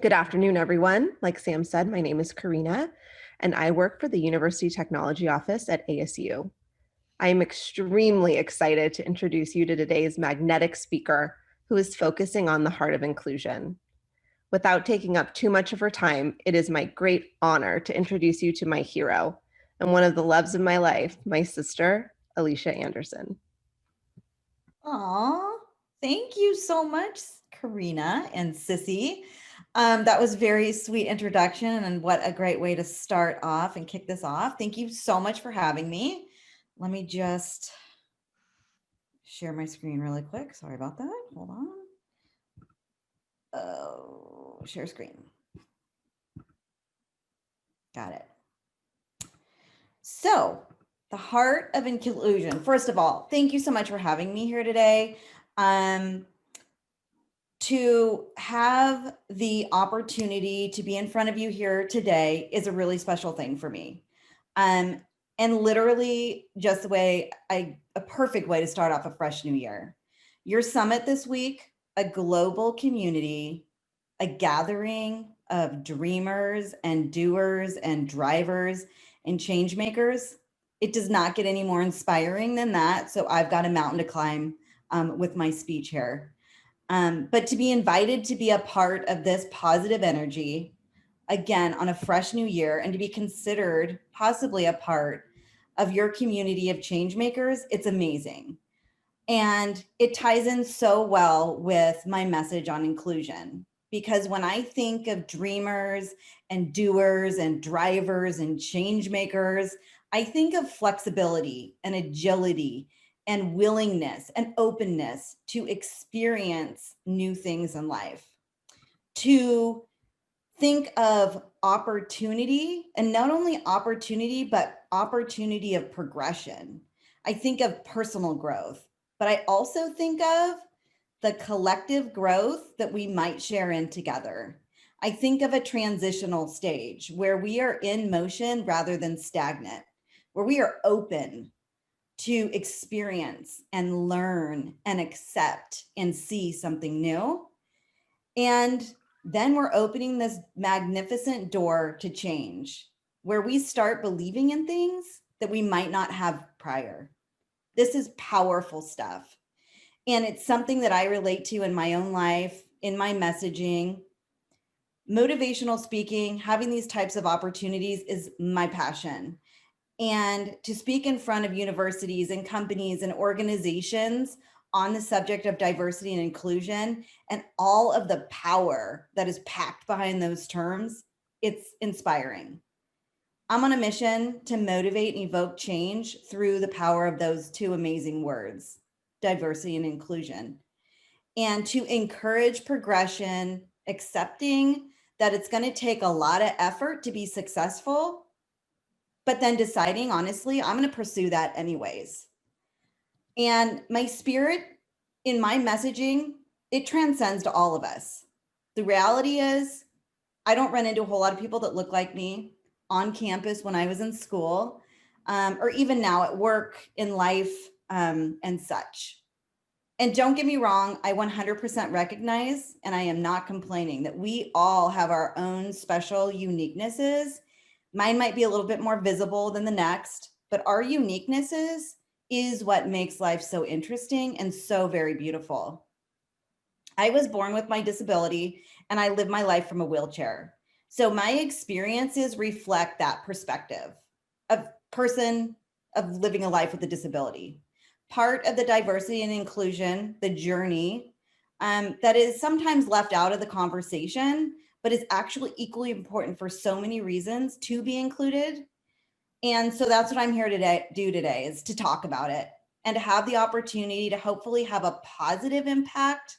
Good afternoon, everyone. Like Sam said, my name is Karina, and I work for the University Technology Office at ASU. I am extremely excited to introduce you to today's magnetic speaker who is focusing on the heart of inclusion. Without taking up too much of her time, it is my great honor to introduce you to my hero and one of the loves of my life, my sister, Alycia Anderson. Aw, thank you so much, Karina and Sissy. That was very sweet introduction, and what a great way to start off and kick this off. Thank you so much for having me. Let me just share my screen really quick. Sorry about that. Hold on. Oh, share screen. Got it. So, the heart of inclusion. First of all, thank you so much for having me here today. To have the opportunity to be in front of you here today is a really special thing for me. And literally just a perfect way to start off a fresh new year. Your summit this week, a global community, a gathering of dreamers and doers and drivers and change makers. It does not get any more inspiring than that. So I've got a mountain to climb with my speech here. But to be invited to be a part of this positive energy, again, on a fresh new year, and to be considered possibly a part of your community of change makers, it's amazing. And it ties in so well with my message on inclusion. Because when I think of dreamers and doers and drivers and change makers, I think of flexibility and agility and willingness and openness to experience new things in life, to think of opportunity, and not only opportunity, but opportunity of progression. I think of personal growth, but I also think of the collective growth that we might share in together. I think of a transitional stage where we are in motion rather than stagnant, where we are open to experience and learn and accept and see something new. And then we're opening this magnificent door to change, where we start believing in things that we might not have prior. This is powerful stuff. And it's something that I relate to in my own life, in my messaging. Motivational speaking, having these types of opportunities is my passion. And to speak in front of universities and companies and organizations on the subject of diversity and inclusion and all of the power that is packed behind those terms, it's inspiring. I'm on a mission to motivate and evoke change through the power of those two amazing words, diversity and inclusion, and to encourage progression, accepting that it's going to take a lot of effort to be successful, but then deciding, honestly, I'm going to pursue that anyways. And my spirit in my messaging, it transcends to all of us. The reality is, I don't run into a whole lot of people that look like me on campus when I was in school, or even now at work, in life, and such. And don't get me wrong, I 100% recognize, and I am not complaining, that we all have our own special uniquenesses. Mine might be a little bit more visible than the next, but our uniquenesses is what makes life so interesting and so very beautiful. I was born with my disability and I live my life from a wheelchair. So my experiences reflect that perspective of person of living a life with a disability. Part of the diversity and inclusion, the journey, that is sometimes left out of the conversation, but is actually equally important for so many reasons to be included. And so that's what I'm here to do today, is to talk about it and to have the opportunity to hopefully have a positive impact,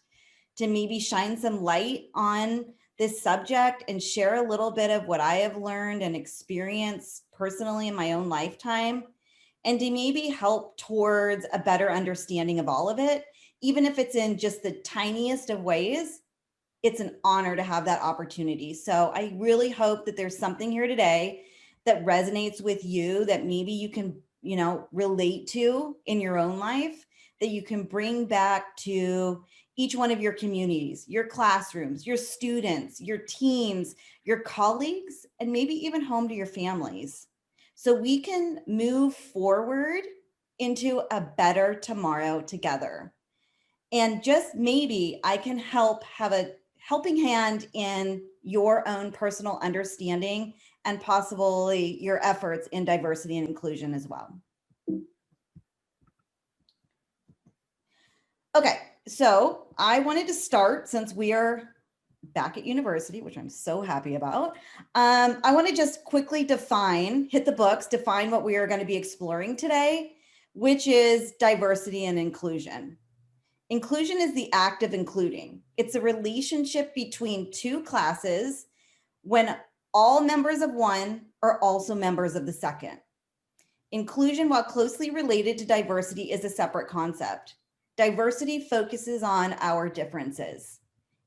to maybe shine some light on this subject and share a little bit of what I have learned and experienced personally in my own lifetime, and to maybe help towards a better understanding of all of it, even if it's in just the tiniest of ways. It's an honor to have that opportunity. So I really hope that there's something here today that resonates with you, that maybe you can, relate to in your own life, that you can bring back to each one of your communities, your classrooms, your students, your teams, your colleagues, and maybe even home to your families. So we can move forward into a better tomorrow together. And just maybe I can have a helping hand in your own personal understanding and possibly your efforts in diversity and inclusion as well. Okay, so I wanted to start, since we are back at university, which I'm so happy about. I want to just quickly hit the books, define what we are going to be exploring today, which is diversity and inclusion. Inclusion is the act of including. It's a relationship between two classes when all members of one are also members of the second. Inclusion, while closely related to diversity, is a separate concept. Diversity focuses on our differences.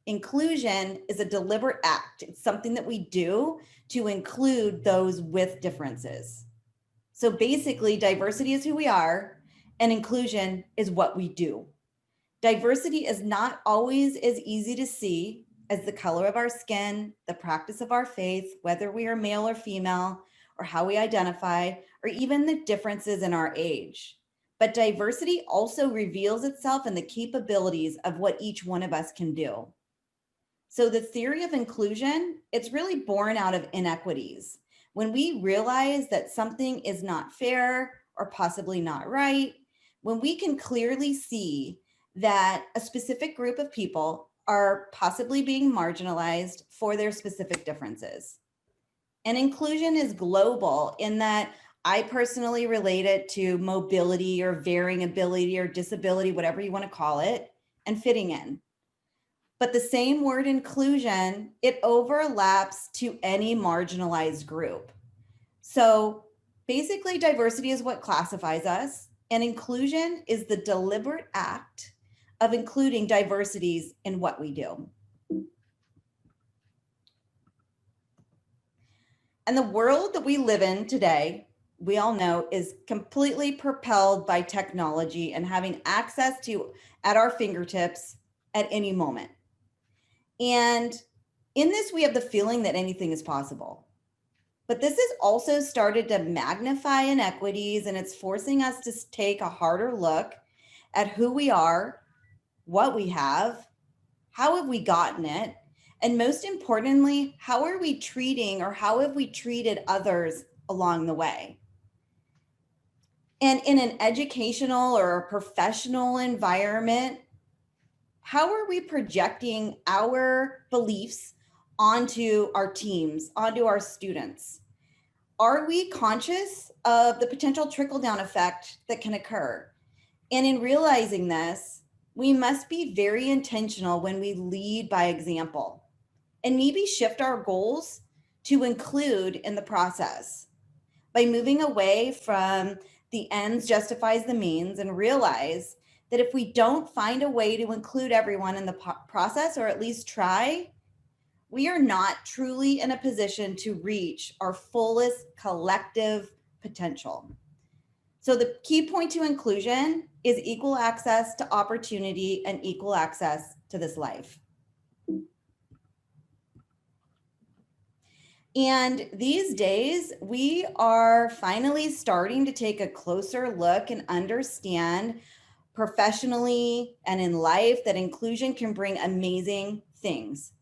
Inclusion is a deliberate act. It's something that we do to include those with differences. So basically, diversity is who we are, and inclusion is what we do. Diversity is not always as easy to see as the color of our skin, the practice of our faith, whether we are male or female, or how we identify, or even the differences in our age. But diversity also reveals itself in the capabilities of what each one of us can do. So the theory of inclusion, it's really born out of inequities. When we realize that something is not fair or possibly not right, when we can clearly see that a specific group of people are possibly being marginalized for their specific differences. And inclusion is global in that I personally relate it to mobility or varying ability or disability, whatever you want to call it, and fitting in. But the same word inclusion, it overlaps to any marginalized group. So basically, diversity is what classifies us, and inclusion is the deliberate act of including diversities in what we do. And the world that we live in today, we all know, is completely propelled by technology and having access to at our fingertips at any moment. And in this, we have the feeling that anything is possible. But this has also started to magnify inequities, and it's forcing us to take a harder look at who we are, what we have, how have we gotten it, and most importantly, how are we treating or how have we treated others along the way? And in an educational or a professional environment, how are we projecting our beliefs onto our teams, onto our students? Are we conscious of the potential trickle-down effect that can occur? And in realizing this, we must be very intentional when we lead by example and maybe shift our goals to include in the process by moving away from the ends justifies the means and realize that if we don't find a way to include everyone in the process, or at least try, we are not truly in a position to reach our fullest collective potential. So the key point to inclusion is equal access to opportunity and equal access to this life. And these days, we are finally starting to take a closer look and understand professionally and in life that inclusion can bring amazing things.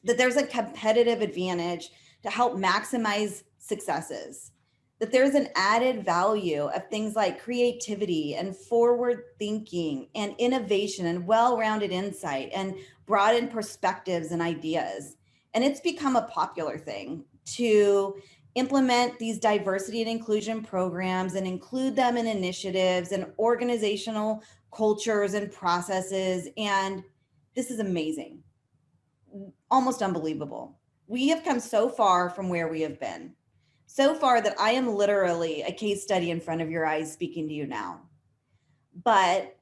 That there's a competitive advantage to help maximize successes. That there's an added value of things like creativity and forward thinking and innovation and well-rounded insight and broadened perspectives and ideas. And it's become a popular thing to implement these diversity and inclusion programs and include them in initiatives and organizational cultures and processes. And this is amazing, almost unbelievable. We have come so far from where we have been, so far that I am literally a case study in front of your eyes speaking to you now. But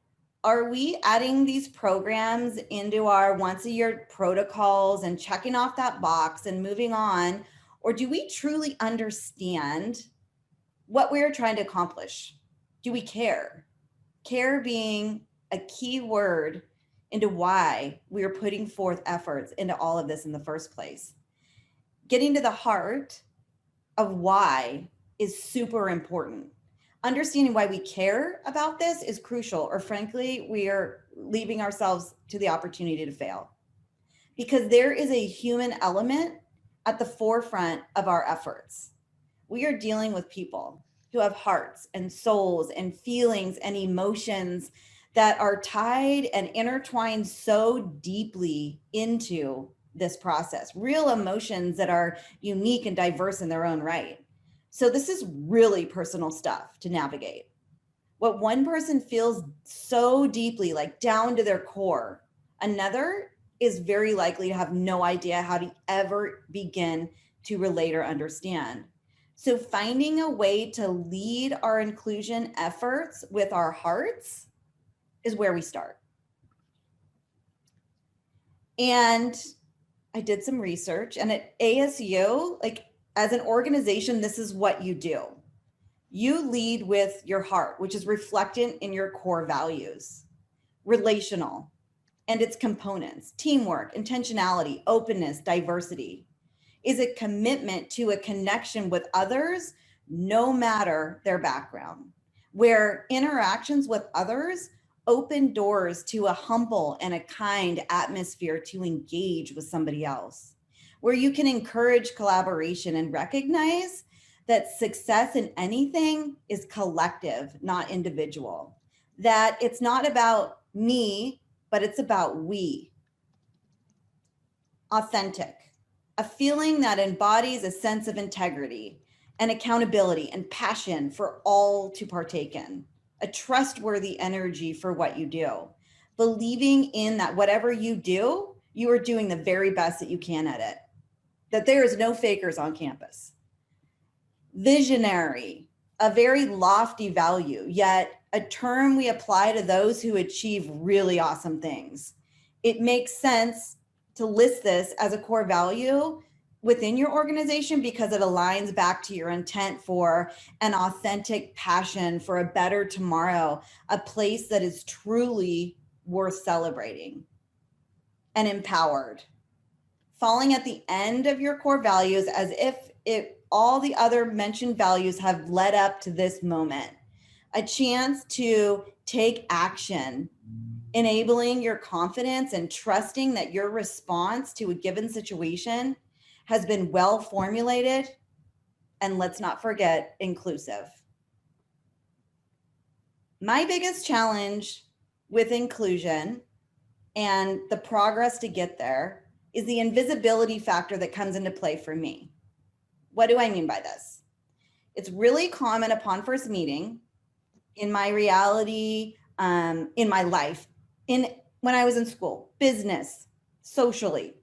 are we adding these programs into our once a year protocols and checking off that box and moving on? Or do we truly understand what we're trying to accomplish? Do we care? Care being a key word into why we are putting forth efforts into all of this in the first place. Getting to the heart of why is super important. Understanding why we care about this is crucial, or frankly, we are leaving ourselves to the opportunity to fail. Because there is a human element at the forefront of our efforts. We are dealing with people who have hearts and souls and feelings and emotions that are tied and intertwined so deeply into this process, real emotions that are unique and diverse in their own right. So this is really personal stuff to navigate. What one person feels so deeply, like down to their core, another is very likely to have no idea how to ever begin to relate or understand. So finding a way to lead our inclusion efforts with our hearts is where we start. And I did some research, and at ASU, like as an organization, this is what you do. You lead with your heart, which is reflected in your core values, relational and its components, teamwork, intentionality, openness, diversity, is a commitment to a connection with others, no matter their background, where interactions with others open doors to a humble and a kind atmosphere to engage with somebody else, where you can encourage collaboration and recognize that success in anything is collective, not individual, that it's not about me, but it's about we. Authentic, a feeling that embodies a sense of integrity and accountability and passion for all to partake in, a trustworthy energy for what you do, believing in that whatever you do, you are doing the very best that you can at it, that there is no fakers on campus. Visionary, a very lofty value, yet a term we apply to those who achieve really awesome things. It makes sense to list this as a core value within your organization because it aligns back to your intent for an authentic passion for a better tomorrow, a place that is truly worth celebrating and empowered. Falling at the end of your core values as if all the other mentioned values have led up to this moment. A chance to take action, enabling your confidence and trusting that your response to a given situation has been well formulated, and let's not forget, inclusive. My biggest challenge with inclusion and the progress to get there is the invisibility factor that comes into play for me. What do I mean by this? It's really common upon first meeting in my reality, in my life, when I was in school, business, socially,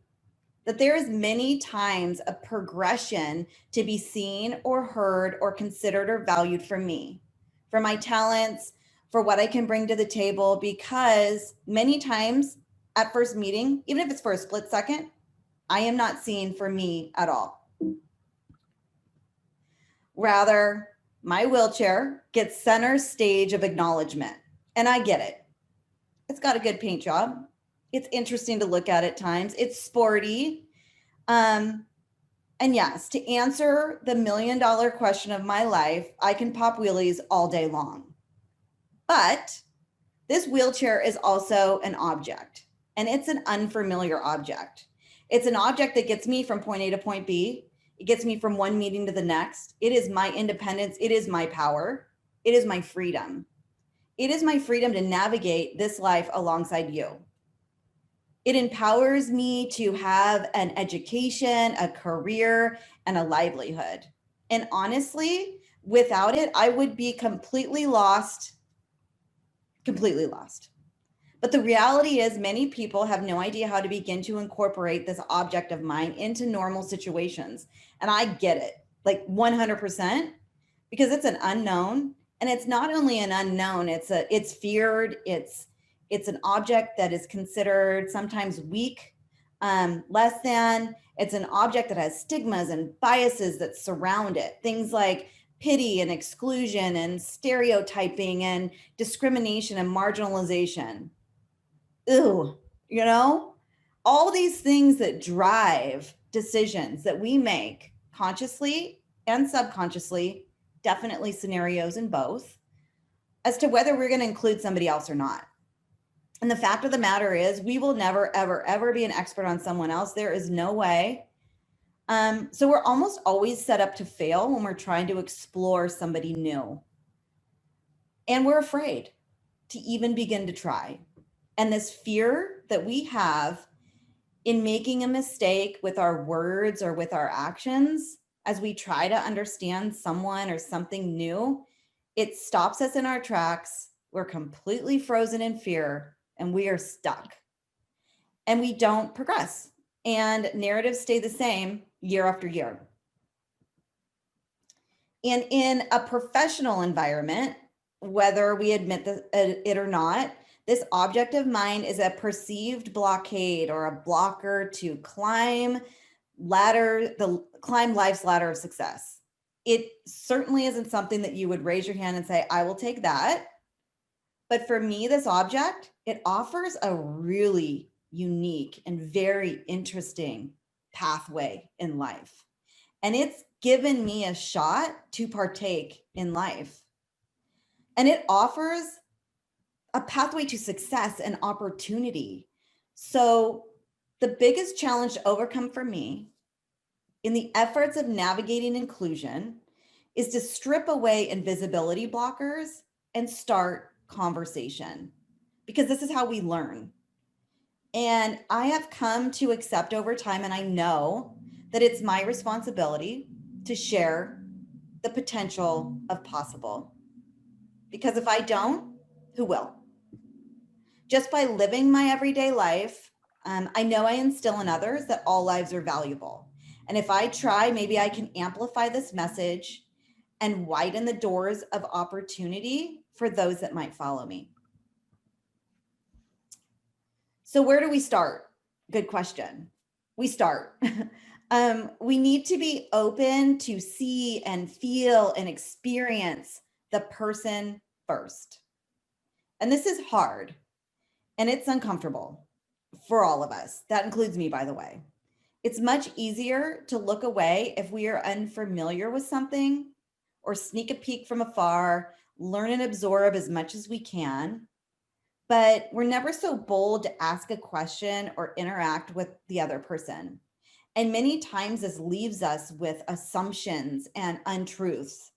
that there is many times a progression to be seen or heard or considered or valued for me, for my talents, for what I can bring to the table, because many times at first meeting, even if it's for a split second, I am not seen for me at all. Rather, my wheelchair gets center stage of acknowledgement. And I get it. It's got a good paint job. It's interesting to look at times. It's sporty. And yes, to answer the $1 million question of my life, I can pop wheelies all day long. But this wheelchair is also an object, and it's an unfamiliar object. It's an object that gets me from point A to point B. It gets me from one meeting to the next. It is my independence. It is my power. It is my freedom. It is my freedom to navigate this life alongside you. It empowers me to have an education, a career, and a livelihood. And honestly, without it, I would be completely lost, completely lost. But the reality is, many people have no idea how to begin to incorporate this object of mine into normal situations. And I get it, like 100%, because it's an unknown. And it's not only an unknown, it's feared, it's an object that is considered sometimes weak, less than. It's an object that has stigmas and biases that surround it. Things like pity and exclusion and stereotyping and discrimination and marginalization. Ew, you know, all these things that drive decisions that we make consciously and subconsciously, definitely scenarios in both, as to whether we're going to include somebody else or not. And the fact of the matter is, we will never, ever, ever be an expert on someone else. There is no way. So we're almost always set up to fail when we're trying to explore somebody new. And we're afraid to even begin to try. And this fear that we have in making a mistake with our words or with our actions as we try to understand someone or something new, it stops us in our tracks. We're completely frozen in fear and we are stuck and we don't progress. And narratives stay the same year after year. And in a professional environment, whether we admit it or not, this object of mine is a perceived blockade or a blocker to climb life's ladder of success. It certainly isn't something that you would raise your hand and say, I will take that. But for me, this object, it offers a really unique and very interesting pathway in life. And it's given me a shot to partake in life. And it offers a pathway to success and opportunity. So, the biggest challenge to overcome for me in the efforts of navigating inclusion is to strip away invisibility blockers and start conversation, because this is how we learn. And I have come to accept over time, and I know that it's my responsibility to share the potential of possible. Because if I don't, who will? Just by living my everyday life, I know I instill in others that all lives are valuable. And if I try, maybe I can amplify this message and widen the doors of opportunity for those that might follow me. So, where do we start? Good question. We start. We need to be open to see and feel and experience the person first. And this is hard and it's uncomfortable for all of us. That includes me, by the way. It's much easier to look away if we are unfamiliar with something or sneak a peek from afar, learn and absorb as much as we can. But we're never so bold to ask a question or interact with the other person. And many times this leaves us with assumptions and untruths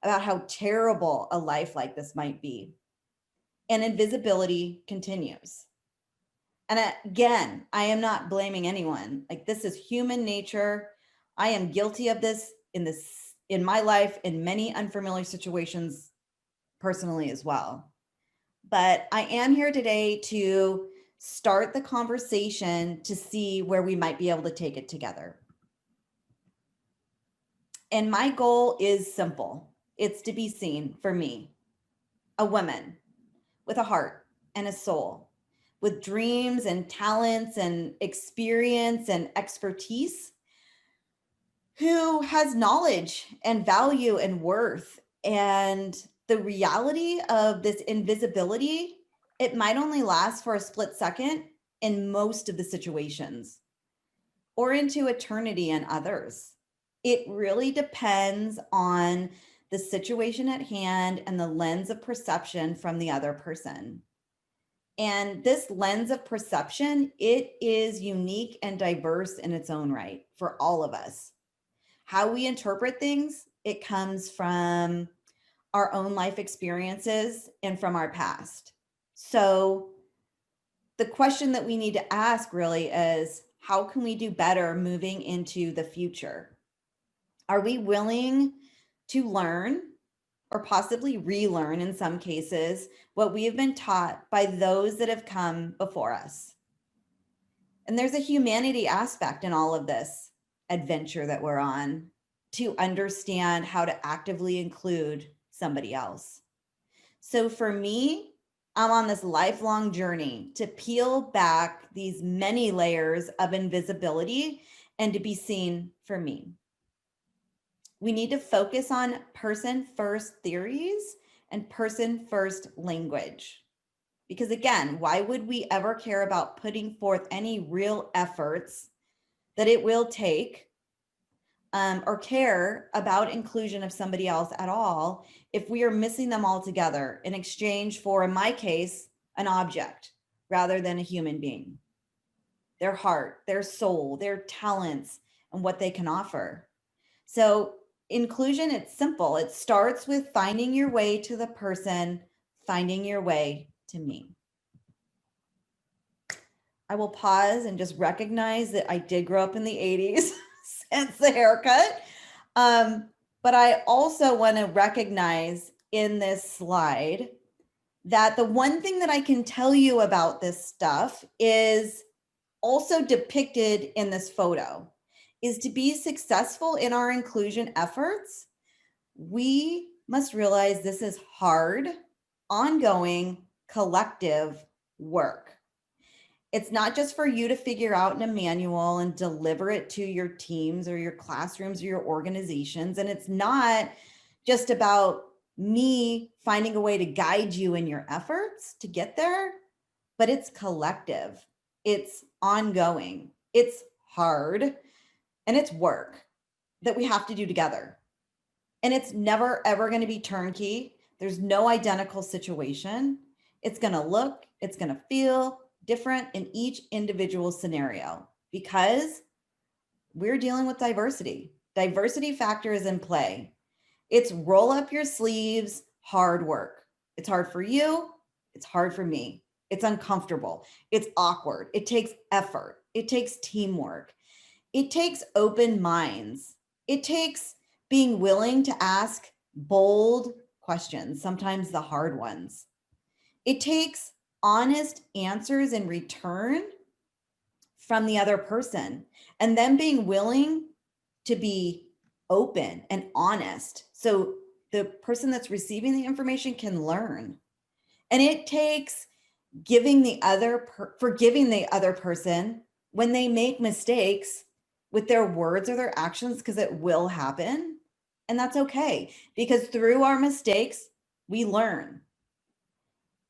about how terrible a life like this might be. And invisibility continues. And again, I am not blaming anyone. Like, this is human nature. I am guilty of this in my life in many unfamiliar situations personally as well. But I am here today to start the conversation to see where we might be able to take it together. And my goal is simple. It's to be seen for me, a woman with a heart and a soul, with dreams and talents and experience and expertise, who has knowledge and value and worth. And the reality of this invisibility, it might only last for a split second in most of the situations, or into eternity in others. It really depends on the situation at hand and the lens of perception from the other person. And this lens of perception, it is unique and diverse in its own right for all of us. How we interpret things, it comes from our own life experiences and from our past. So the question that we need to ask really is, how can we do better moving into the future? Are we willing to learn or possibly relearn in some cases what we have been taught by those that have come before us? And there's a humanity aspect in all of this adventure that we're on, to understand how to actively include somebody else. So for me, I'm on this lifelong journey to peel back these many layers of invisibility and to be seen for me. We need to focus on person first theories and person first language. Because again, why would we ever care about putting forth any real efforts that it will take, or care about inclusion of somebody else at all if we are missing them altogether in exchange for, in my case, an object rather than a human being, their heart, their soul, their talents, and what they can offer. So inclusion, it's simple. It starts with finding your way to the person, finding your way to me. I will pause and just recognize that I did grow up in the 80s since the haircut. But I also want to recognize in this slide that the one thing that I can tell you about this stuff is also depicted in this photo is to be successful in our inclusion efforts, we must realize this is hard, ongoing, collective work. It's not just for you to figure out in a manual and deliver it to your teams or your classrooms or your organizations. And it's not just about me finding a way to guide you in your efforts to get there, but it's collective, it's ongoing, it's hard, and it's work that we have to do together. And it's never, ever going to be turnkey. There's no identical situation. It's going to look, it's going to feel different in each individual scenario because we're dealing with diversity. Diversity factor is in play. It's roll up your sleeves, hard work. It's hard for you. It's hard for me. It's uncomfortable. It's awkward. It takes effort. It takes teamwork. It takes open minds. It takes being willing to ask bold questions, sometimes the hard ones. It takes honest answers in return from the other person, and then being willing to be open and honest so the person that's receiving the information can learn. And it takes forgiving the other person when they make mistakes with their words or their actions, because it will happen. And that's okay, because through our mistakes, we learn.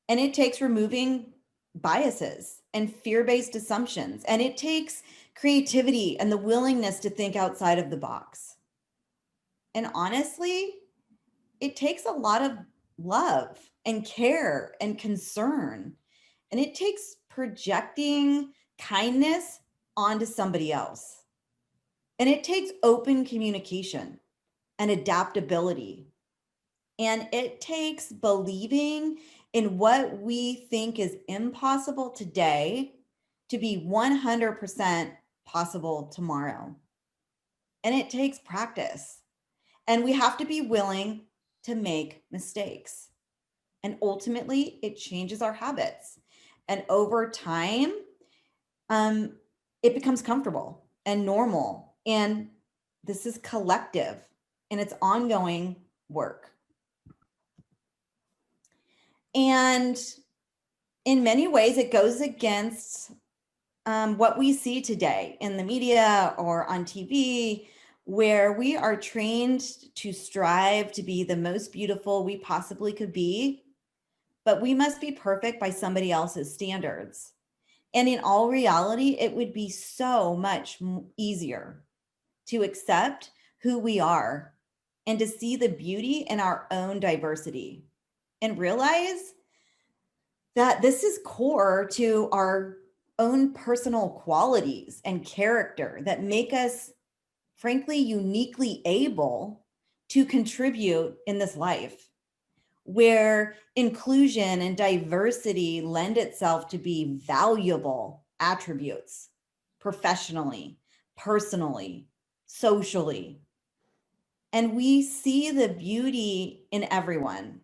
And it takes removing biases and fear-based assumptions. And it takes creativity and the willingness to think outside of the box. And honestly, it takes a lot of love and care and concern. And it takes projecting kindness onto somebody else. And it takes open communication and adaptability. And it takes believing in what we think is impossible today to be 100% possible tomorrow. And it takes practice. And we have to be willing to make mistakes. And ultimately, it changes our habits. And over time, it becomes comfortable and normal. And this is collective and it's ongoing work. And in many ways, it goes against what we see today in the media or on TV, where we are trained to strive to be the most beautiful we possibly could be, but we must be perfect by somebody else's standards. And in all reality, it would be so much easier to accept who we are and to see the beauty in our own diversity and realize that this is core to our own personal qualities and character that make us, frankly, uniquely able to contribute in this life, where inclusion and diversity lend itself to be valuable attributes professionally, personally, socially. And we see the beauty in everyone,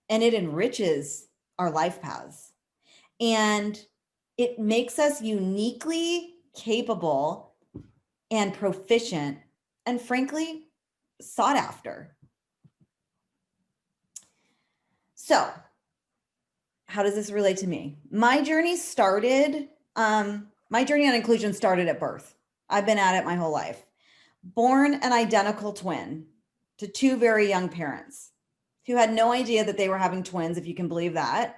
and it enriches our life paths. And it makes us uniquely capable and proficient and frankly sought after. So how does this relate to me? My journey on inclusion started at birth. I've been at it my whole life. Born an identical twin to two very young parents who had no idea that they were having twins, if you can believe that.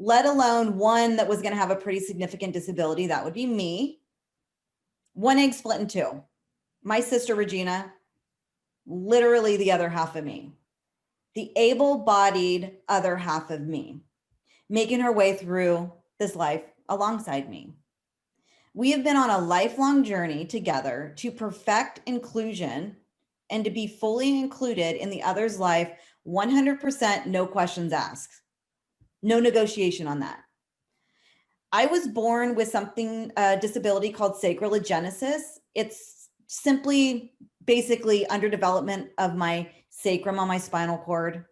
let alone one that was going to have a pretty significant disability. That would be me. One egg split in two. My sister, Regina, literally the other half of me, the able-bodied other half of me, making her way through this life alongside me. We have been on a lifelong journey together to perfect inclusion and to be fully included in the other's life, 100%, no questions asked, no negotiation on that. I was born with something, a disability called sacroiligenesis. It's simply basically underdevelopment of my sacrum on my spinal cord,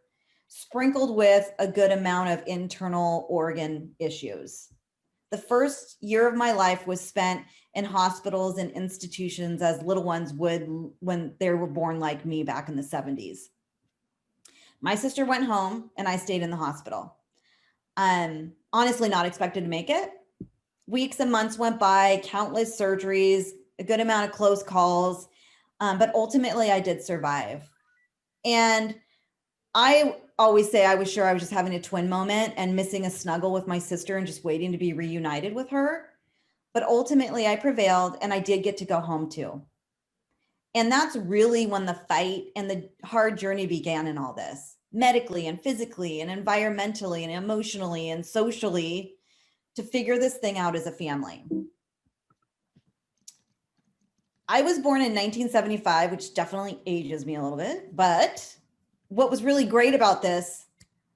sprinkled with a good amount of internal organ issues. The first year of my life was spent in hospitals and institutions as little ones would when they were born like me back in the 70s. My sister went home and I stayed in the hospital. Honestly, not expected to make it. Weeks and months went by, countless surgeries, a good amount of close calls, but ultimately I did survive. And I always say I was sure I was just having a twin moment and missing a snuggle with my sister and just waiting to be reunited with her. But ultimately I prevailed and I did get to go home too. And that's really when the fight and the hard journey began in all this, medically and physically and environmentally and emotionally and socially, to figure this thing out as a family. I was born in 1975, which definitely ages me a little bit, but what was really great about this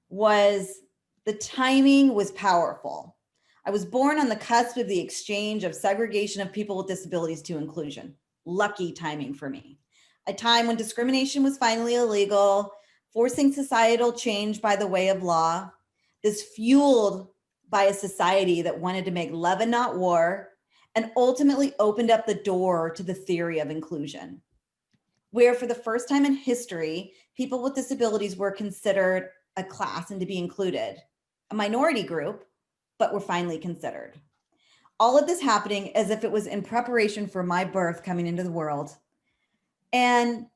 was the timing was powerful. I was born on the cusp of the exchange of segregation of people with disabilities to inclusion. Lucky timing for me. A time when discrimination was finally illegal, forcing societal change by the way of law. This fueled by a society that wanted to make love and not war, and ultimately opened up the door to the theory of inclusion, where for the first time in history, people with disabilities were considered a class and to be included, a minority group, but were finally considered. All of this happening as if it was in preparation for my birth coming into the world. And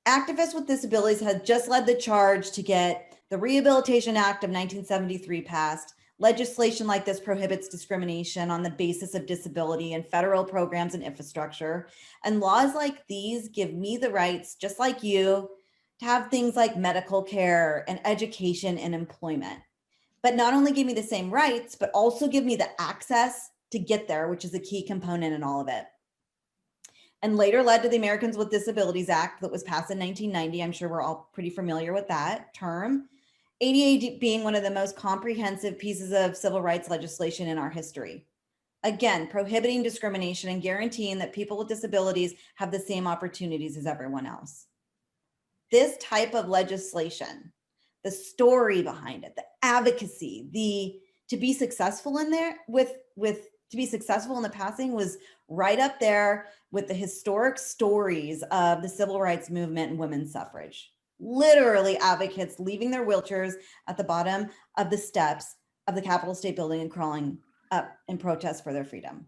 activists with disabilities had just led the charge to get the Rehabilitation Act of 1973 passed. Legislation like this prohibits discrimination on the basis of disability in federal programs and infrastructure. And laws like these give me the rights, just like you, to have things like medical care and education and employment. But not only give me the same rights, but also give me the access to get there, which is a key component in all of it. And later led to the Americans with Disabilities Act that was passed in 1990. I'm sure we're all pretty familiar with that term. ADA being one of the most comprehensive pieces of civil rights legislation in our history. Again, prohibiting discrimination and guaranteeing that people with disabilities have the same opportunities as everyone else. This type of legislation, the story behind it, the advocacy, to be successful in there to be successful in the passing was right up there with the historic stories of the civil rights movement and women's suffrage. Literally advocates leaving their wheelchairs at the bottom of the steps of the Capitol State Building and crawling up in protest for their freedom.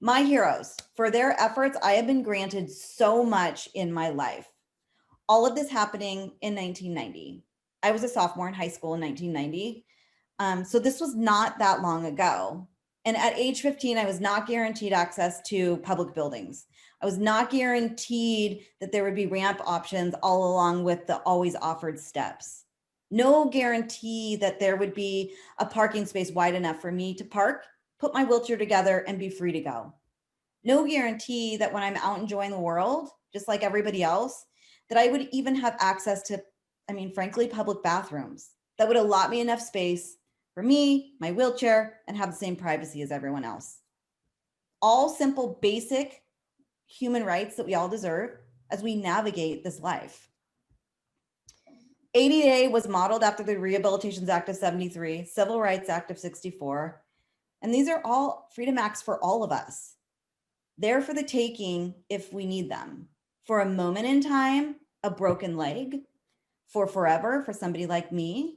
My heroes, for their efforts, I have been granted so much in my life. All of this happening in 1990. I was a sophomore in high school in 1990. So this was not that long ago. And at age 15, I was not guaranteed access to public buildings. I was not guaranteed that there would be ramp options all along with the always offered steps. No guarantee that there would be a parking space wide enough for me to park, put my wheelchair together, and be free to go. No guarantee that when I'm out enjoying the world, just like everybody else, that I would even have access to, frankly, public bathrooms that would allot me enough space for me, my wheelchair, and have the same privacy as everyone else. All simple, basic human rights that we all deserve as we navigate this life. ADA was modeled after the Rehabilitation Act of 73, Civil Rights Act of 64, and these are all freedom acts for all of us. They're for the taking if we need them. For a moment in time, a broken leg, for forever, for somebody like me,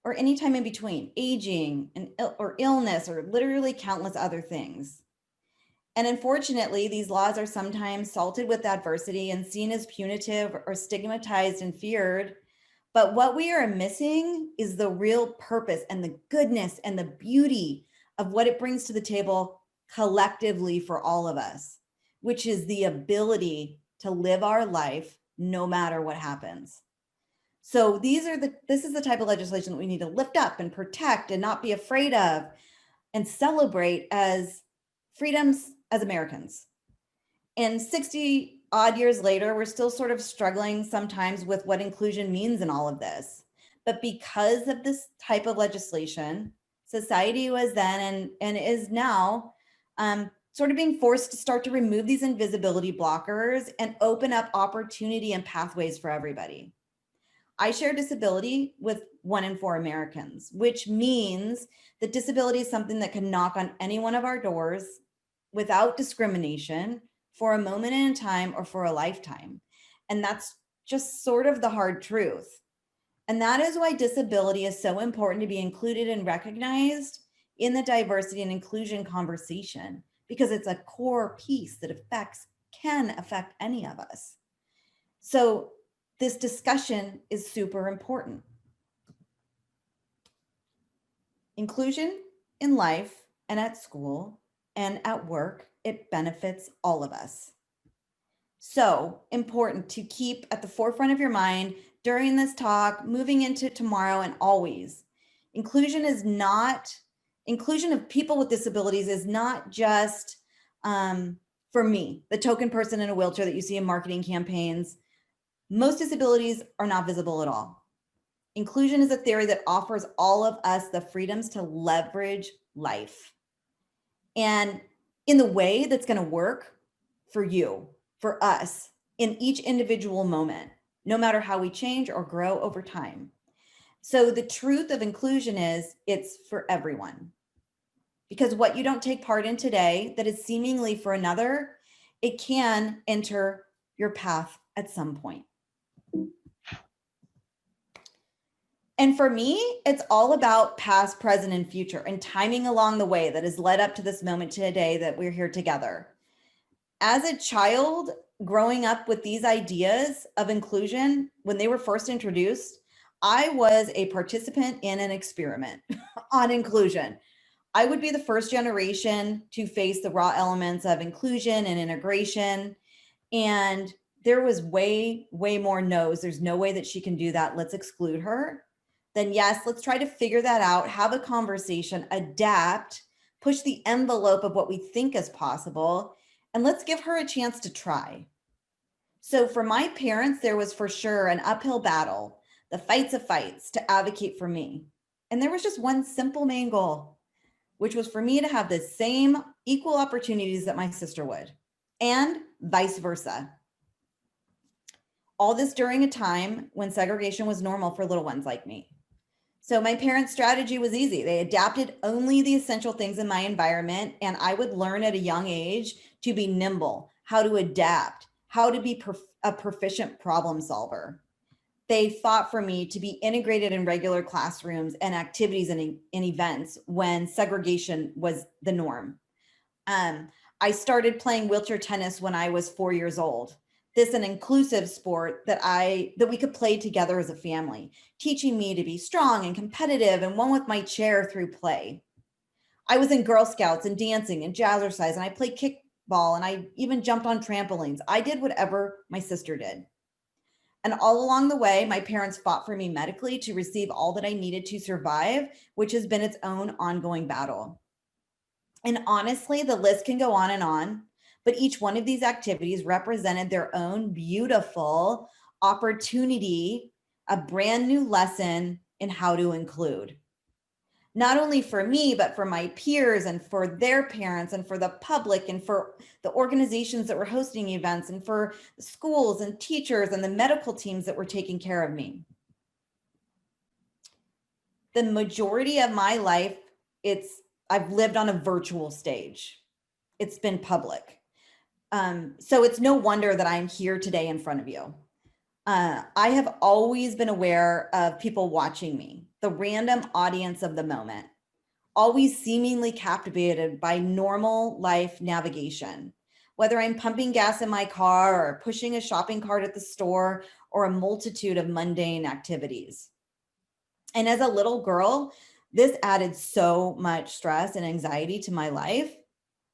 or any time in between, aging or illness, or literally countless other things. And unfortunately, these laws are sometimes salted with adversity and seen as punitive or stigmatized and feared. But what we are missing is the real purpose and the goodness and the beauty of what it brings to the table collectively for all of us, which is the ability to live our life no matter what happens. So this is the type of legislation that we need to lift up and protect and not be afraid of and celebrate as freedoms as Americans. And 60 odd years later, we're still sort of struggling sometimes with what inclusion means in all of this. But because of this type of legislation, society was then and is now sort of being forced to start to remove these invisibility blockers and open up opportunity and pathways for everybody. I share disability with 1 in 4 Americans, which means that disability is something that can knock on any one of our doors without discrimination for a moment in time or for a lifetime. And that's just sort of the hard truth. And that is why disability is so important to be included and recognized in the diversity and inclusion conversation, because it's a core piece that can affect any of us. So this discussion is super important. Inclusion in life and at school and at work, it benefits all of us. So important to keep at the forefront of your mind during this talk, moving into tomorrow, and always. Inclusion of people with disabilities is not just for me, the token person in a wheelchair that you see in marketing campaigns. Most disabilities are not visible at all. Inclusion is a theory that offers all of us the freedoms to leverage life, and in the way that's going to work for you, for us, in each individual moment, no matter how we change or grow over time. So the truth of inclusion is it's for everyone. Because what you don't take part in today that is seemingly for another, it can enter your path at some point. And for me, it's all about past, present, and future, and timing along the way that has led up to this moment today that we're here together. As a child, growing up with these ideas of inclusion, when they were first introduced, I was a participant in an experiment on inclusion. I would be the first generation to face the raw elements of inclusion and integration. And there was way, way more no's. There's no way that she can do that. Let's exclude her. Then yes, let's try to figure that out, have a conversation, adapt, push the envelope of what we think is possible, and let's give her a chance to try. So for my parents, there was for sure an uphill battle, the fights of fights to advocate for me. And there was just one simple main goal, which was for me to have the same equal opportunities that my sister would, and vice versa. All this during a time when segregation was normal for little ones like me. So my parents' strategy was easy. They adapted only the essential things in my environment, and I would learn at a young age to be nimble, how to adapt, how to be a proficient problem solver. They fought for me to be integrated in regular classrooms and activities and events when segregation was the norm. I started playing wheelchair tennis when I was 4 years old. This an inclusive sport that we could play together as a family, teaching me to be strong and competitive and one with my chair through play. I was in Girl Scouts and dancing and jazzercise, and I played kickball, and I even jumped on trampolines. I did whatever my sister did. And all along the way, my parents fought for me medically to receive all that I needed to survive, which has been its own ongoing battle. And honestly, the list can go on, but each one of these activities represented their own beautiful opportunity, a brand new lesson in how to include. Not only for me, but for my peers and for their parents and for the public and for the organizations that were hosting events and for schools and teachers and the medical teams that were taking care of me. The majority of my life, I've lived on a virtual stage. It's been public. So it's no wonder that I'm here today in front of you. I have always been aware of people watching me, the random audience of the moment, always seemingly captivated by normal life navigation. whether I'm pumping gas in my car or pushing a shopping cart at the store or a multitude of mundane activities. And as a little girl, this added so much stress and anxiety to my life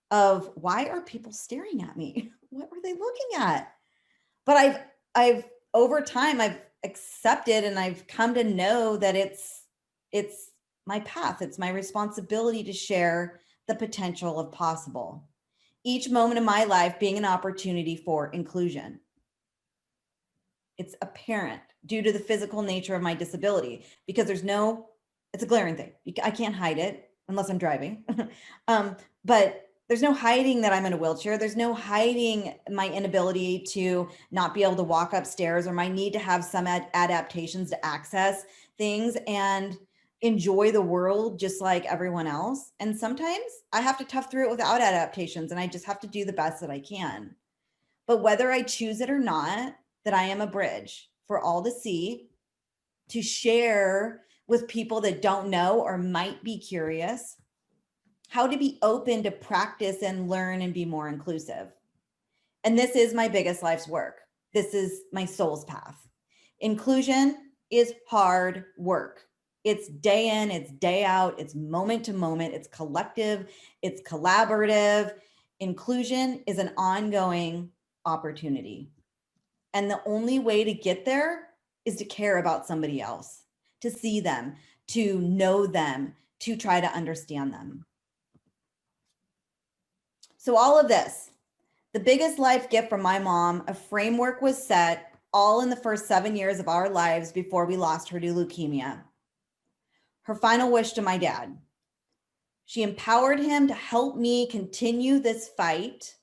of why are people staring at me? What are they looking at? But I've over time I've accepted and I've come to know that it's my path. It's my responsibility to share the potential of possible. Each moment of my life being an opportunity for inclusion. It's apparent due to the physical nature of my disability because it's a glaring thing. I can't hide it unless I'm driving. But there's no hiding that I'm in a wheelchair. There's no hiding my inability to not be able to walk upstairs or my need to have some adaptations to access things and enjoy the world just like everyone else. And sometimes I have to tough through it without adaptations and I just have to do the best that I can. But whether I choose it or not, that I am a bridge for all to see, to share with people that don't know or might be curious, how to be open to practice and learn and be more inclusive. And this is my biggest life's work. This is my soul's path. Inclusion is hard work. It's day in, it's day out, it's moment to moment, it's collective, it's collaborative. Inclusion is an ongoing opportunity. And the only way to get there is to care about somebody else, to see them, to know them, to try to understand them. So all of this, the biggest life gift from my mom, a framework was set all in the first 7 years of our lives before we lost her to leukemia. Her final wish to my dad. She empowered him to help me continue this fight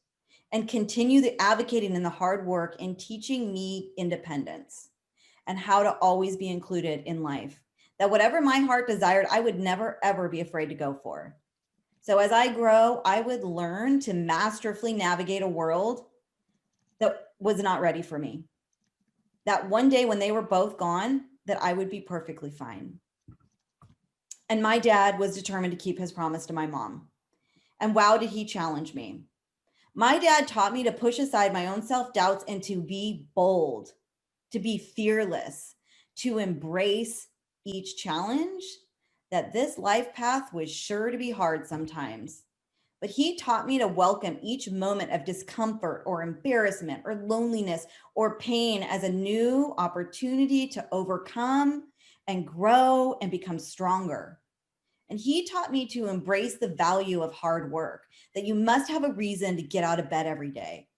and continue the advocating and the hard work in teaching me independence and how to always be included in life. That whatever my heart desired, I would never, ever be afraid to go for. So as I grow, I would learn to masterfully navigate a world that was not ready for me. That one day when they were both gone, that I would be perfectly fine. And my dad was determined to keep his promise to my mom. And wow, did he challenge me. My dad taught me to push aside my own self-doubts and to be bold, to be fearless, to embrace each challenge, that this life path was sure to be hard sometimes. But he taught me to welcome each moment of discomfort or embarrassment or loneliness or pain as a new opportunity to overcome and grow and become stronger. And he taught me to embrace the value of hard work, that you must have a reason to get out of bed every day.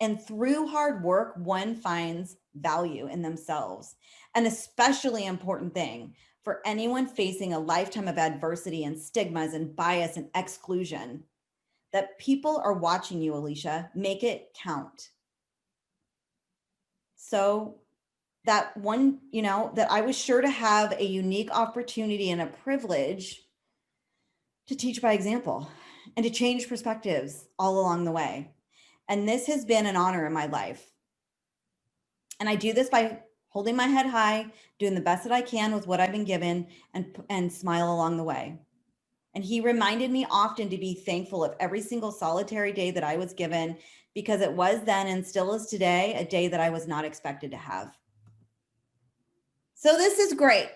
And through hard work, one finds value in themselves. An especially important thing for anyone facing a lifetime of adversity and stigmas and bias and exclusion, that people are watching you, Alycia. Make it count. So that one, that I was sure to have a unique opportunity and a privilege to teach by example and to change perspectives all along the way. And this has been an honor in my life. And I do this by holding my head high, doing the best that I can with what I've been given, and smile along the way. And he reminded me often to be thankful of every single solitary day that I was given, because it was then and still is today a day that I was not expected to have. So this is great.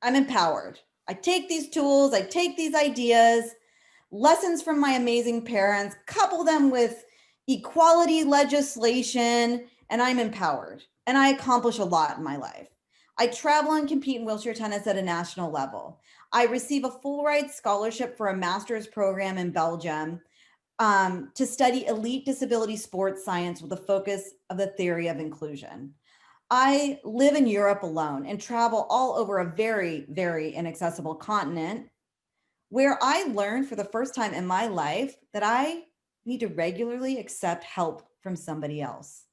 I'm empowered. I take these tools, I take these ideas, lessons from my amazing parents, couple them with equality legislation, and I'm empowered. And I accomplish a lot in my life. I travel and compete in wheelchair tennis at a national level. I receive a full ride scholarship for a master's program in Belgium to study elite disability sports science with a focus of the theory of inclusion. I live in Europe alone and travel all over a very, very inaccessible continent, where I learned for the first time in my life that I need to regularly accept help from somebody else.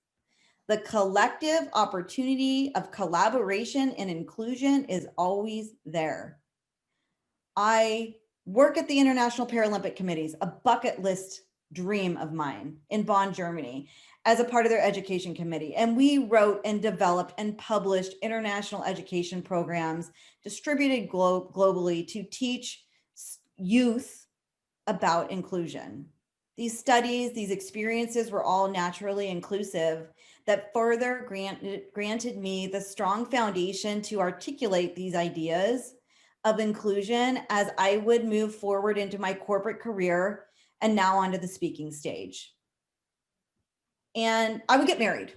The collective opportunity of collaboration and inclusion is always there. I work at the International Paralympic Committees, a bucket list dream of mine, in Bonn, Germany, as a part of their education committee. And we wrote and developed and published international education programs distributed globally to teach youth about inclusion. These studies, these experiences were all naturally inclusive that further granted me the strong foundation to articulate these ideas of inclusion as I would move forward into my corporate career and now onto the speaking stage. And I would get married.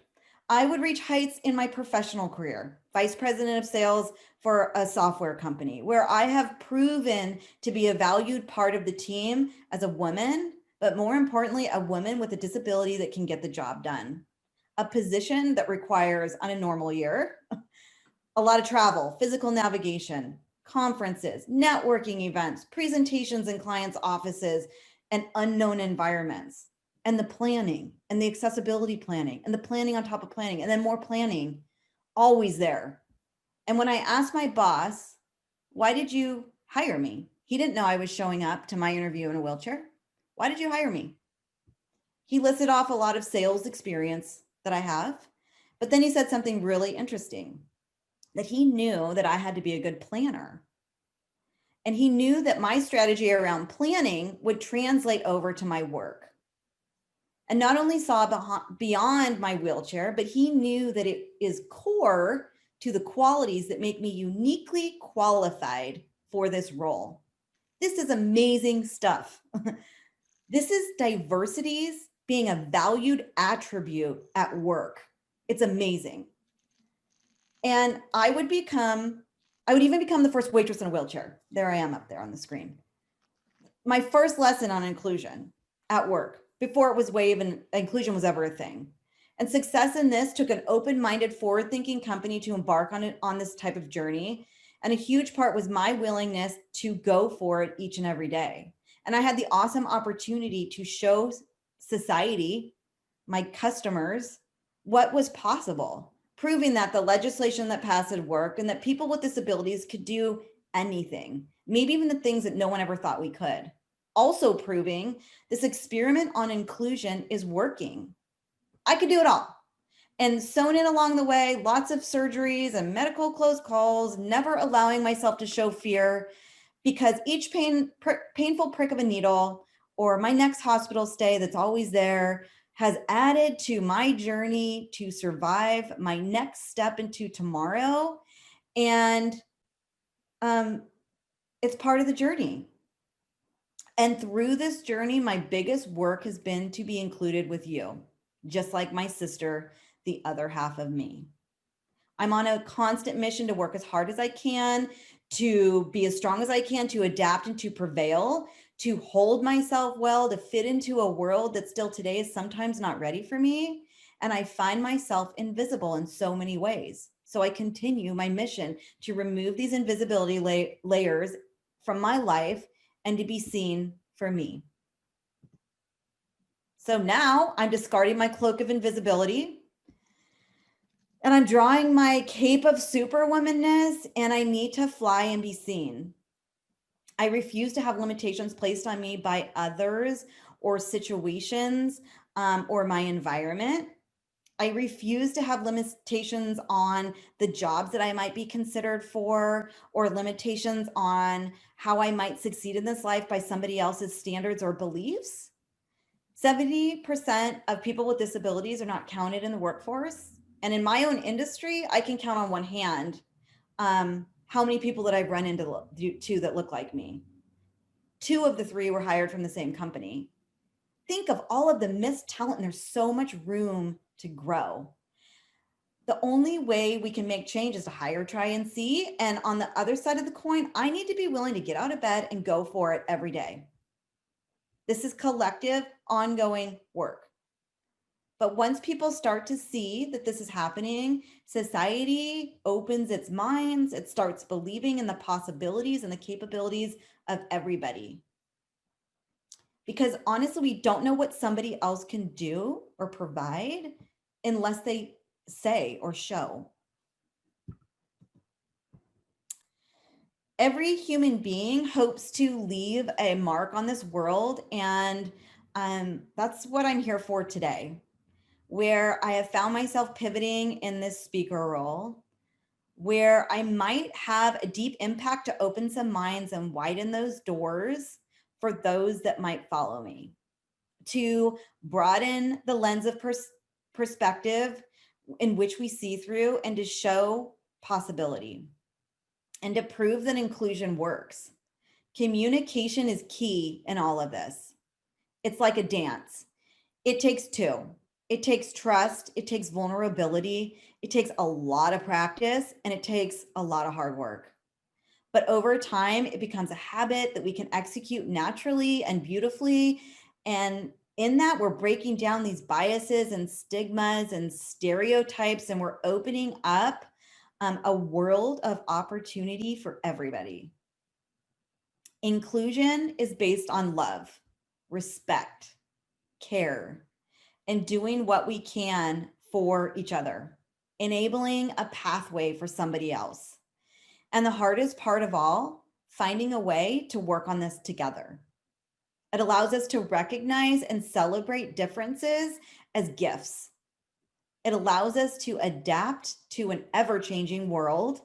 I would reach heights in my professional career, vice president of sales for a software company, where I have proven to be a valued part of the team as a woman, but more importantly, a woman with a disability that can get the job done. A position that requires, on a normal year, a lot of travel, physical navigation, conferences, networking events, presentations in clients' offices, and unknown environments, and the planning and the accessibility planning and the planning on top of planning, and then more planning, always there. And when I asked my boss, why did you hire me? He didn't know I was showing up to my interview in a wheelchair. Why did you hire me? He listed off a lot of sales experience that I have, but then he said something really interesting, that he knew that I had to be a good planner. And he knew that my strategy around planning would translate over to my work. And not only saw beyond my wheelchair, but he knew that it is core to the qualities that make me uniquely qualified for this role. This is amazing stuff. This is diversities being a valued attribute at work. It's amazing. And I would even become the first waitress in a wheelchair. There I am up there on the screen. My first lesson on inclusion at work, before it was WAVE and inclusion was ever a thing. And success in this took an open-minded, forward-thinking company to embark on this type of journey. And a huge part was my willingness to go for it each and every day. And I had the awesome opportunity to show society, my customers, what was possible, proving that the legislation that passed had worked and that people with disabilities could do anything, maybe even the things that no one ever thought we could. Also proving this experiment on inclusion is working. I could do it all. And sewn in along the way, lots of surgeries and medical close calls, never allowing myself to show fear, because each painful prick of a needle or my next hospital stay that's always there has added to my journey to survive my next step into tomorrow. And it's part of the journey. And through this journey, my biggest work has been to be included with you, just like my sister, the other half of me. I'm on a constant mission to work as hard as I can, to be as strong as I can, to adapt and to prevail, to hold myself well, to fit into a world that still today is sometimes not ready for me. And I find myself invisible in so many ways. So I continue my mission to remove these invisibility layers from my life and to be seen for me. So now I'm discarding my cloak of invisibility and I'm drawing my cape of superwomanness, and I need to fly and be seen. I refuse to have limitations placed on me by others or situations or my environment. I refuse to have limitations on the jobs that I might be considered for, or limitations on how I might succeed in this life by somebody else's standards or beliefs. 70% of people with disabilities are not counted in the workforce. And in my own industry, I can count on one hand how many people that I've run into that look like me. 2 of the 3 were hired from the same company. Think of all of the missed talent, and there's so much room to grow. The only way we can make change is to hire, try, and see. And on the other side of the coin, I need to be willing to get out of bed and go for it every day. This is collective, ongoing work. But once people start to see that this is happening, society opens its minds, it starts believing in the possibilities and the capabilities of everybody. Because honestly, we don't know what somebody else can do or provide unless they say or show. Every human being hopes to leave a mark on this world, and that's what I'm here for today, where I have found myself pivoting in this speaker role, where I might have a deep impact to open some minds and widen those doors for those that might follow me, to broaden the lens of perspective in which we see through, and to show possibility, and to prove that inclusion works. Communication is key in all of this. It's like a dance. It takes two. It takes trust, it takes vulnerability, it takes a lot of practice, and it takes a lot of hard work. But over time, it becomes a habit that we can execute naturally and beautifully. And in that, we're breaking down these biases and stigmas and stereotypes, and we're opening up a world of opportunity for everybody. Inclusion is based on love, respect, care, and doing what we can for each other, enabling a pathway for somebody else. And the hardest part of all, finding a way to work on this together. It allows us to recognize and celebrate differences as gifts. It allows us to adapt to an ever-changing world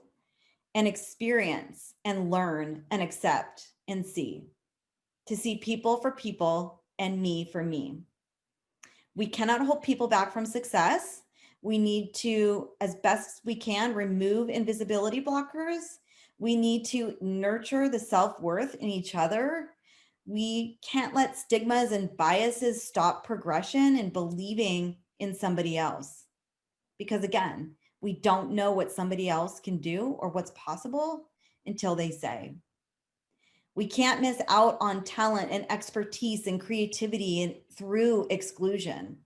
and experience and learn and accept and see, to see people for people and me for me. We cannot hold people back from success. We need to, as best we can, remove invisibility blockers. We need to nurture the self-worth in each other. We can't let stigmas and biases stop progression and believing in somebody else. Because again, we don't know what somebody else can do or what's possible until they say. We can't miss out on talent and expertise and creativity and through exclusion.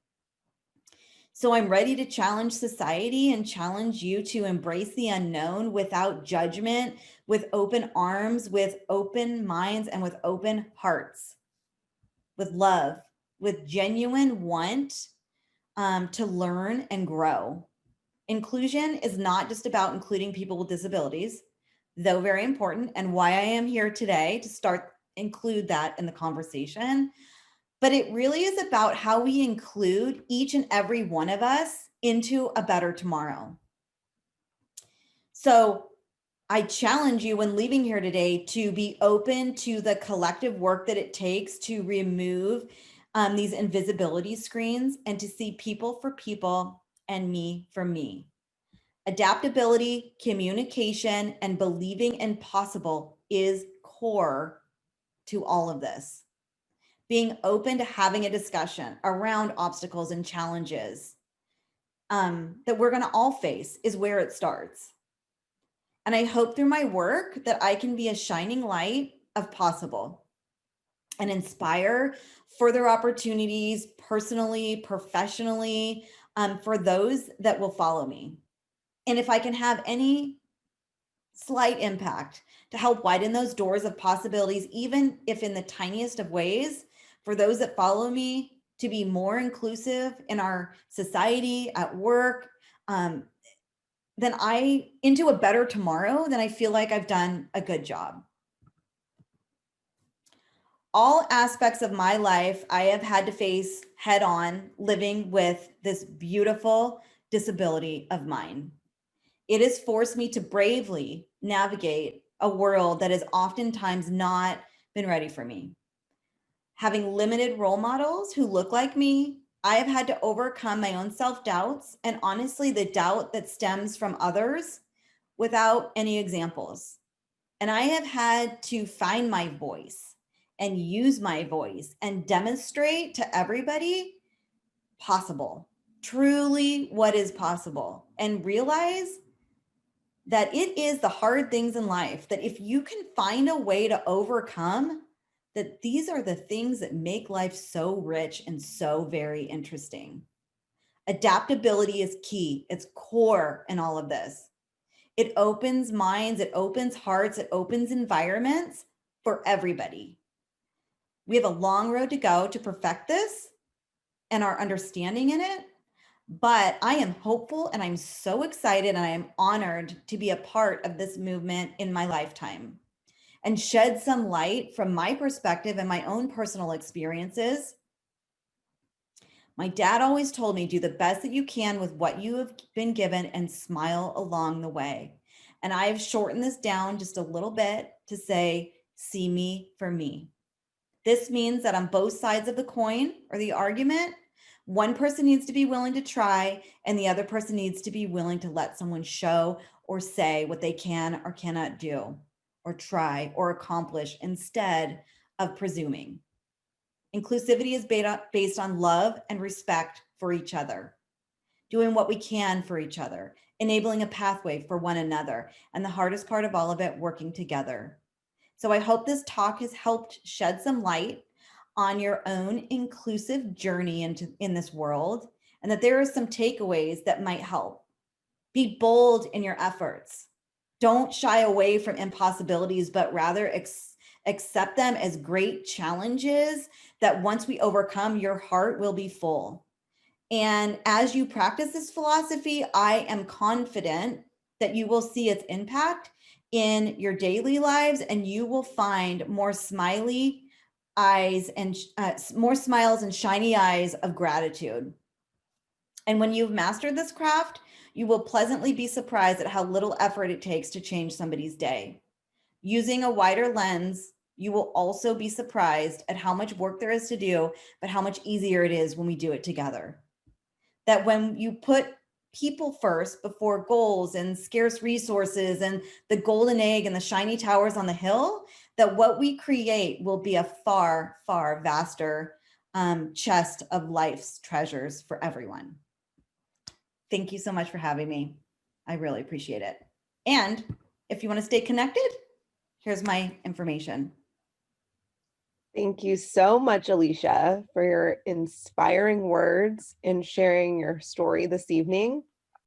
So I'm ready to challenge society and challenge you to embrace the unknown without judgment, with open arms, with open minds, and with open hearts, with love, with genuine want to learn and grow. Inclusion is not just about including people with disabilities, though very important, and why I am here today to include that in the conversation. But it really is about how we include each and every one of us into a better tomorrow. So I challenge you when leaving here today to be open to the collective work that it takes to remove these invisibility screens and to see people for people and me for me. Adaptability, communication, and believing in possible is core to all of this. Being open to having a discussion around obstacles and challenges that we're going to all face is where it starts. And I hope through my work that I can be a shining light of possible and inspire further opportunities personally, professionally, for those that will follow me. And if I can have any slight impact to help widen those doors of possibilities, even if in the tiniest of ways, for those that follow me to be more inclusive in our society, at work, into a better tomorrow, then I feel like I've done a good job. All aspects of my life, I have had to face head on living with this beautiful disability of mine. It has forced me to bravely navigate a world that has oftentimes not been ready for me. Having limited role models who look like me, I have had to overcome my own self-doubts and honestly the doubt that stems from others without any examples. And I have had to find my voice and use my voice and demonstrate to everybody possible, truly what is possible, and realize that it is the hard things in life that if you can find a way to overcome, that these are the things that make life so rich and so very interesting. Adaptability is key. It's core in all of this. It opens minds, it opens hearts, it opens environments for everybody. We have a long road to go to perfect this and our understanding in it, but I am hopeful and I'm so excited and I am honored to be a part of this movement in my lifetime and shed some light from my perspective and my own personal experiences. My dad always told me, do the best that you can with what you have been given and smile along the way. And I've shortened this down just a little bit to say, see me for me. This means that on both sides of the coin or the argument, one person needs to be willing to try, and the other person needs to be willing to let someone show or say what they can or cannot do, or try or accomplish instead of presuming. Inclusivity is based on love and respect for each other, doing what we can for each other, enabling a pathway for one another, and the hardest part of all of it, working together. So I hope this talk has helped shed some light on your own inclusive journey in this world, and that there are some takeaways that might help. Be bold in your efforts. Don't shy away from impossibilities, but rather accept them as great challenges that once we overcome, your heart will be full. And as you practice this philosophy, I am confident that you will see its impact in your daily lives, and you will find more smiley eyes and more smiles and shiny eyes of gratitude. And when you've mastered this craft, you will pleasantly be surprised at how little effort it takes to change somebody's day. Using a wider lens, you will also be surprised at how much work there is to do, but how much easier it is when we do it together. That when you put people first before goals and scarce resources and the golden egg and the shiny towers on the hill, that what we create will be a far, far vaster chest of life's treasures for everyone. Thank you so much for having me. I really appreciate it. And if you want to stay connected, here's my information. Thank you so much, Alycia, for your inspiring words and sharing your story this evening.